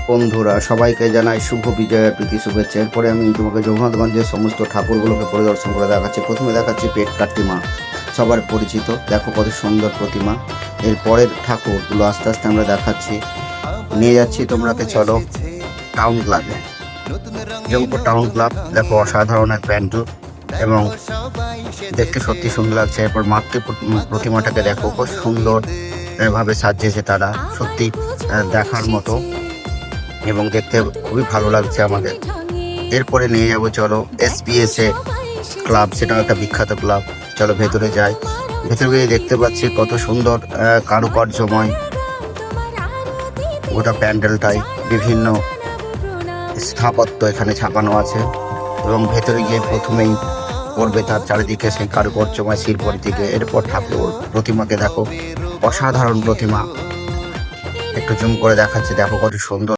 বন্ধুরা সবাইকে জানাই শুভ বিজয়ের প্রীতি শুভেচ্ছা। এরপরে আমি তোমাকে জগন্নাথগঞ্জের সমস্ত ঠাকুরগুলোকে পরিদর্শন করে দেখাচ্ছি। প্রথমে দেখাচ্ছি পেটকাট্টি মা, সবার পরিচিত। দেখো কত সুন্দর প্রতিমা। এরপরের ঠাকুরগুলো আস্তে আস্তে আমরা দেখাচ্ছি, নিয়ে যাচ্ছি তোমরাকে। চলো টাউন ক্লাবে, জঙ্গপুর টাউন ক্লাব। দেখো অসাধারণ এক প্যান্ডেল এবং দেখতে সত্যি সুন্দর লাগছে। এরপর মাতৃ প্রতিমাটাকে দেখো খুব সুন্দর ভাবে সাজিয়েছে তারা, সত্যি দেখার মতো এবং দেখতে খুবই ভালো লাগছে আমাদের। এরপরে নিয়ে যাবো চলো এসবিএস এ ক্লাব, সেটাও একটা বিখ্যাত ক্লাব। চলো ভেতরে যাই। ভেতরে গিয়ে দেখতে পাচ্ছি কত সুন্দর কারুকার্যময় গোটা প্যান্ডেলটাই, বিভিন্ন স্থাপত্য এখানে ছাপানো আছে এবং ভেতরে গিয়ে প্রথমেই পড়বে তার চারিদিকে সেই কারুকার্যময় শিল্পের দিকে। এরপর ঠাকুর প্রতিমাকে দেখো, অসাধারণ প্রতিমা, একটু জুম করে দেখাচ্ছে। দেখো কত সুন্দর।